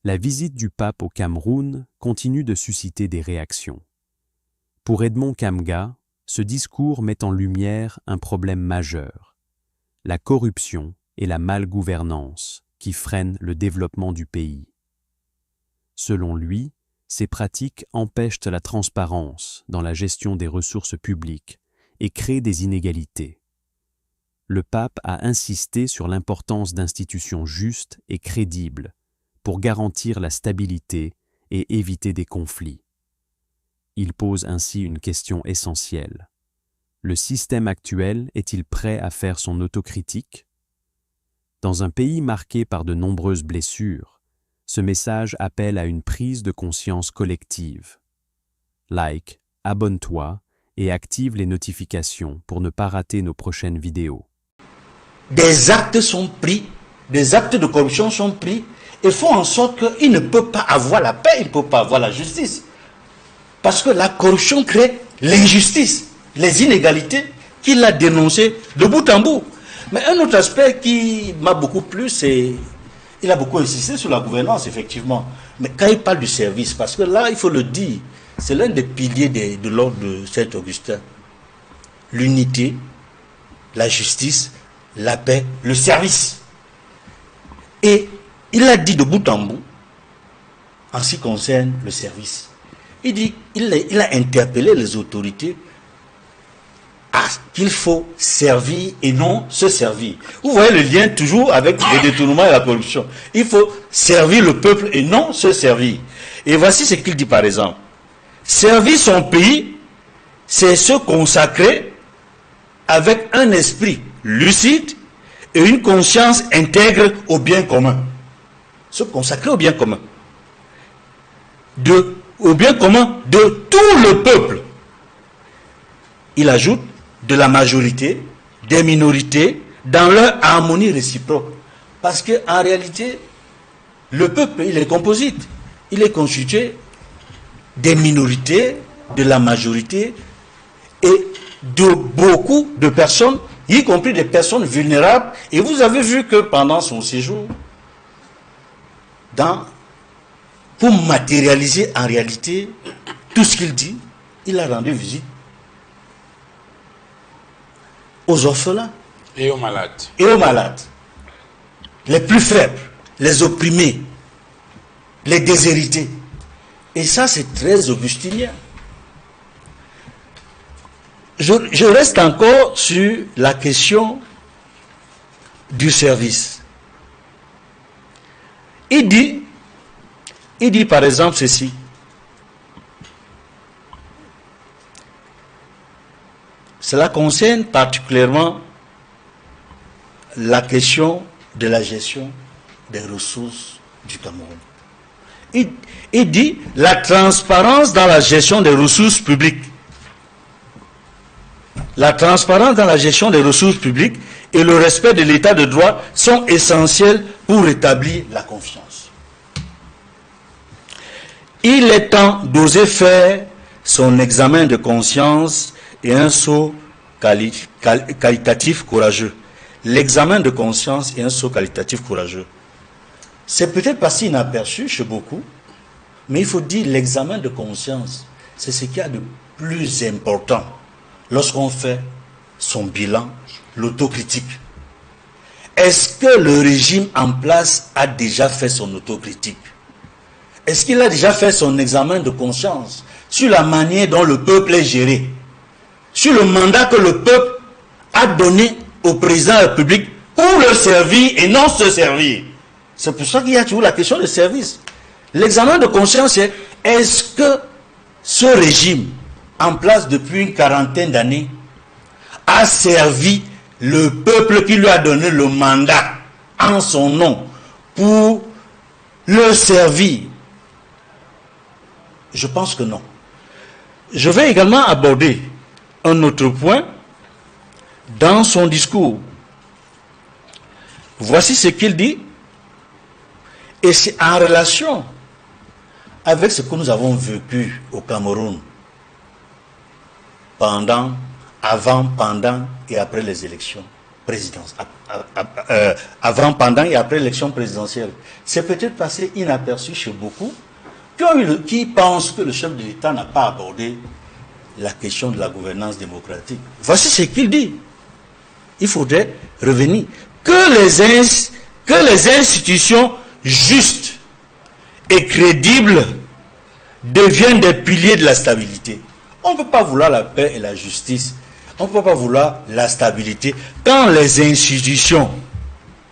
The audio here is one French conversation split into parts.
La visite du pape au Cameroun continue de susciter des réactions. Pour Edmond Kamga, ce discours met en lumière un problème majeur, la corruption et la malgouvernance qui freinent le développement du pays. Selon lui, ces pratiques empêchent la transparence dans la gestion des ressources publiques et créent des inégalités. Le pape a insisté sur l'importance d'institutions justes et crédibles pour garantir la stabilité et éviter des conflits. Il pose ainsi une question essentielle. Le système actuel est-il prêt à faire son autocritique? Dans un pays marqué par de nombreuses blessures, ce message appelle à une prise de conscience collective. Like, abonne-toi et active les notifications pour ne pas rater nos prochaines vidéos. Des actes sont pris, des actes de corruption sont pris et font en sorte qu'il ne peut pas avoir la paix, il ne peut pas avoir la justice. Parce que la corruption crée l'injustice, les inégalités qu'il a dénoncées de bout en bout. Mais un autre aspect qui m'a beaucoup plu, c'est il a beaucoup insisté sur la gouvernance, effectivement. Mais quand il parle du service, parce que là, il faut le dire, c'est l'un des piliers de l'ordre de Saint-Augustin. L'unité, la justice, la paix, le service. Et il a dit de bout en bout, en ce qui concerne le service. Il a interpellé les autorités à qu'il faut servir et non se servir. Vous voyez le lien toujours avec le détournement et la corruption. Il faut servir le peuple et non se servir. Et voici ce qu'il dit par exemple. Servir son pays, c'est se consacrer avec un esprit lucide et une conscience intègre au bien commun. Se consacrer au bien commun. Au bien commun de tout le peuple. Il ajoute de la majorité, des minorités, dans leur harmonie réciproque. Parce qu'en réalité, le peuple, il est composite. Il est constitué des minorités, de la majorité et de beaucoup de personnes, y compris des personnes vulnérables. Et vous avez vu que pendant son séjour, pour matérialiser en réalité tout ce qu'il dit, il a rendu visite aux orphelins et aux malades. Les plus faibles, les opprimés, les déshérités. Et ça, c'est très augustinien. Je reste encore sur la question du service. Il dit par exemple ceci. Cela concerne particulièrement la question de la gestion des ressources du Cameroun. Il dit la transparence dans la gestion des ressources publiques. La transparence dans la gestion des ressources publiques et le respect de l'état de droit sont essentiels pour rétablir la confiance. Il est temps d'oser faire son examen de conscience et un saut qualitatif courageux. L'examen de conscience et un saut qualitatif courageux. C'est peut-être passé inaperçu chez beaucoup, mais il faut dire l'examen de conscience, c'est ce qu'il y a de plus important lorsqu'on fait son bilan, l'autocritique. Est-ce que le régime en place a déjà fait son autocritique? Est-ce qu'il a déjà fait son examen de conscience sur la manière dont le peuple est géré, sur le mandat que le peuple a donné au président de la République pour le servir et non se servir? C'est pour ça qu'il y a toujours la question de service. L'examen de conscience, c'est est-ce que ce régime, en place depuis une quarantaine d'années, a servi le peuple qui lui a donné le mandat en son nom pour le servir? Je pense que non. Je vais également aborder un autre point dans son discours. Voici ce qu'il dit, et c'est en relation avec ce que nous avons vécu au Cameroun avant, pendant et après les élections. avant, pendant et après l'élection présidentielle. C'est peut-être passé inaperçu chez beaucoup qui pensent que le chef de l'État n'a pas abordé la question de la gouvernance démocratique. Voici ce qu'il dit. Il faudrait revenir. Que les institutions justes et crédibles deviennent des piliers de la stabilité. On ne peut pas vouloir la paix et la justice. On ne peut pas vouloir la stabilité quand les institutions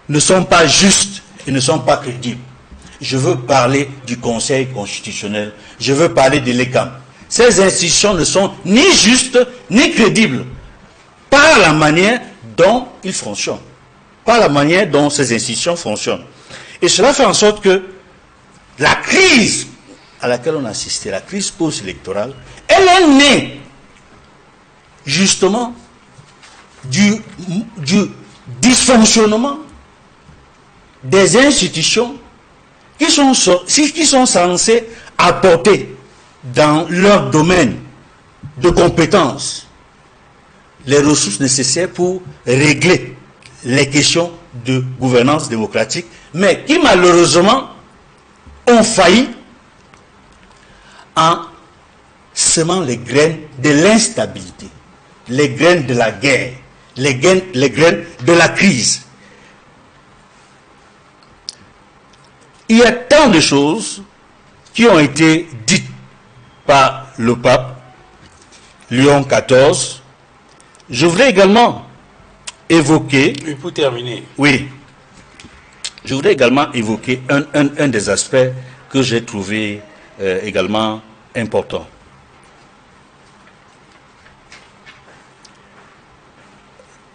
ne sont pas justes et ne sont pas crédibles. Je veux parler du Conseil constitutionnel. Je veux parler de l'ECAM. Ces institutions ne sont ni justes ni crédibles par la manière dont ils fonctionnent. Par la manière dont ces institutions fonctionnent. Et cela fait en sorte que la crise à laquelle on a assisté, la crise post-électorale, elle est née justement du dysfonctionnement des institutions qui sont censées apporter dans leur domaine de compétences les ressources nécessaires pour régler les questions de gouvernance démocratique, mais qui malheureusement ont failli en semant les graines de l'instabilité, les graines de la guerre, les graines de la crise. Il y a tant de choses qui ont été dites par le pape Léon XIV. Je voudrais également évoquer... Et pour terminer. Oui. Je voudrais également évoquer un des aspects que j'ai trouvé également important.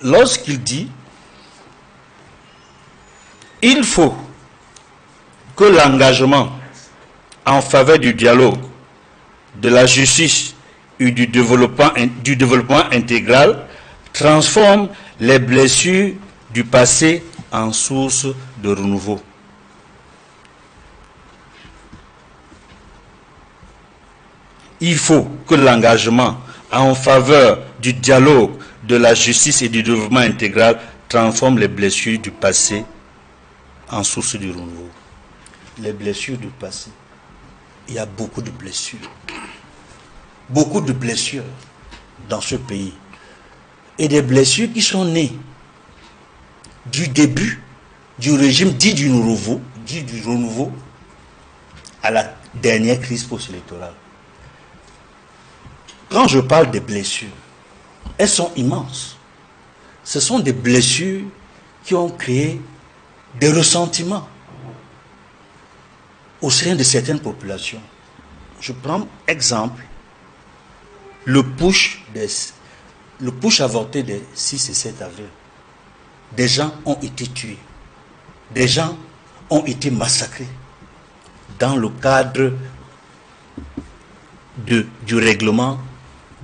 Lorsqu'il dit il faut que l'engagement en faveur du dialogue, de la justice et du développement intégral transforme les blessures du passé en source de renouveau. Il faut que l'engagement en faveur du dialogue, de la justice et du développement intégral transforme les blessures du passé en source de renouveau. Les blessures du passé. Il y a beaucoup de blessures. Beaucoup de blessures dans ce pays. Et des blessures qui sont nées du début du régime dit du renouveau à la dernière crise post-électorale. Quand je parle des blessures, elles sont immenses. Ce sont des blessures qui ont créé des ressentiments au sein de certaines populations. Je prends exemple le push avorté des 6 et 7 avril. Des gens ont été tués. Des gens ont été massacrés dans le cadre du règlement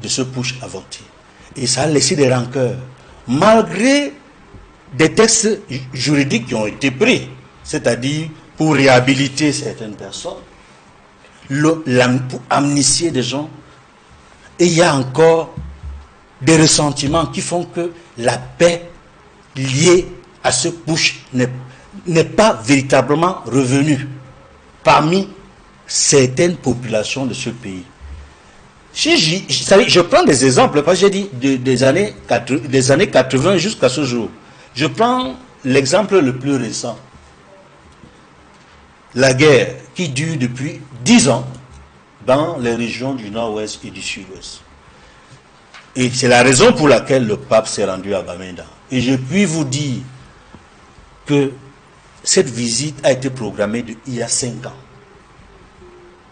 de ce push avorté. Et ça a laissé des rancœurs. Malgré des textes juridiques qui ont été pris, c'est-à-dire pour réhabiliter certaines personnes, pour amnistier des gens, et il y a encore des ressentiments qui font que la paix liée à ce push n'est pas véritablement revenue parmi certaines populations de ce pays. Je prends des exemples, parce que j'ai dit des années 80 jusqu'à ce jour. Je prends l'exemple le plus récent. La guerre qui dure depuis 10 ans dans les régions du nord-ouest et du sud-ouest. Et c'est la raison pour laquelle le pape s'est rendu à Bamenda. Et je puis vous dire que cette visite a été programmée il y a 5 ans.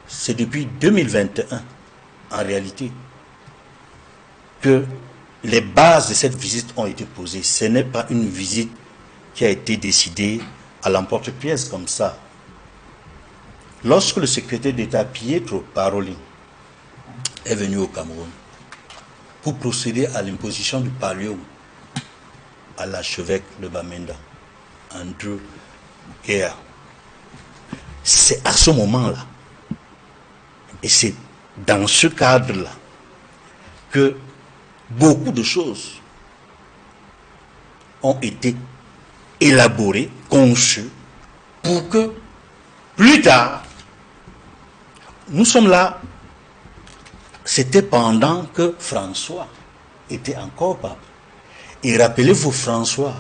C'est depuis 2021, en réalité, que les bases de cette visite ont été posées. Ce n'est pas une visite qui a été décidée à l'emporte-pièce comme ça. Lorsque le secrétaire d'État Pietro Parolin est venu au Cameroun pour procéder à l'imposition du pallium à l'archevêque de Bamenda, Andrew Guerre, c'est à ce moment-là, et c'est dans ce cadre-là, que beaucoup de choses ont été élaborés, conçus, pour que plus tard, nous sommes là, c'était pendant que François était encore pape. Et rappelez-vous, François,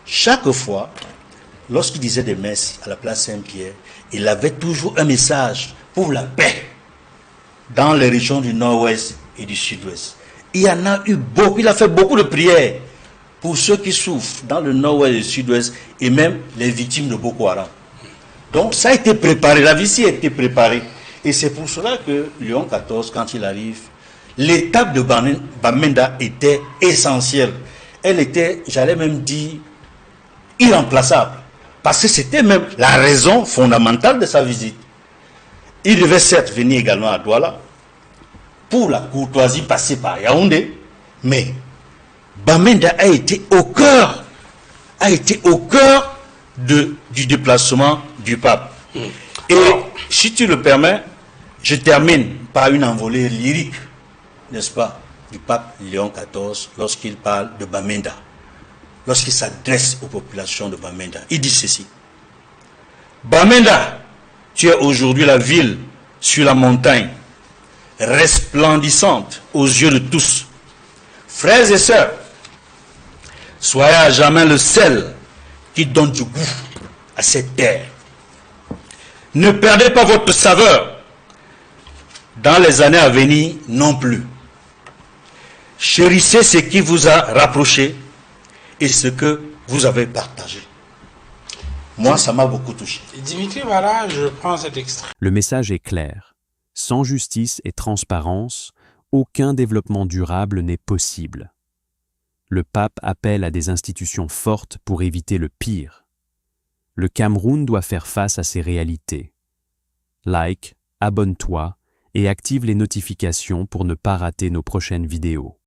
chaque fois, lorsqu'il disait des messes à la place Saint-Pierre, il avait toujours un message pour la paix dans les régions du nord-ouest et du sud-ouest. Il y en a eu beaucoup, il a fait beaucoup de prières pour ceux qui souffrent dans le nord-ouest et le sud-ouest, et même les victimes de Boko Haram. Donc ça a été préparé, la visite a été préparée. Et c'est pour cela que Léon XIV, quand il arrive, l'étape de Bamenda était essentielle. Elle était, j'allais même dire, irremplaçable. Parce que c'était même la raison fondamentale de sa visite. Il devait certes venir également à Douala pour la courtoisie passer par Yaoundé, mais Bamenda a été au cœur du déplacement du pape. Et si tu le permets, je termine par une envolée lyrique, n'est-ce pas, du pape Léon XIV lorsqu'il parle de Bamenda, lorsqu'il s'adresse aux populations de Bamenda. Il dit ceci: Bamenda, tu es aujourd'hui la ville sur la montagne, resplendissante aux yeux de tous. Frères et sœurs, soyez à jamais le sel qui donne du goût à cette terre. Ne perdez pas votre saveur dans les années à venir non plus. Chérissez ce qui vous a rapproché et ce que vous avez partagé. Moi, ça m'a beaucoup touché. Dimitri, voilà, je prends cet extrait. Le message est clair. Sans justice et transparence, aucun développement durable n'est possible. Le pape appelle à des institutions fortes pour éviter le pire. Le Cameroun doit faire face à ces réalités. Like, abonne-toi et active les notifications pour ne pas rater nos prochaines vidéos.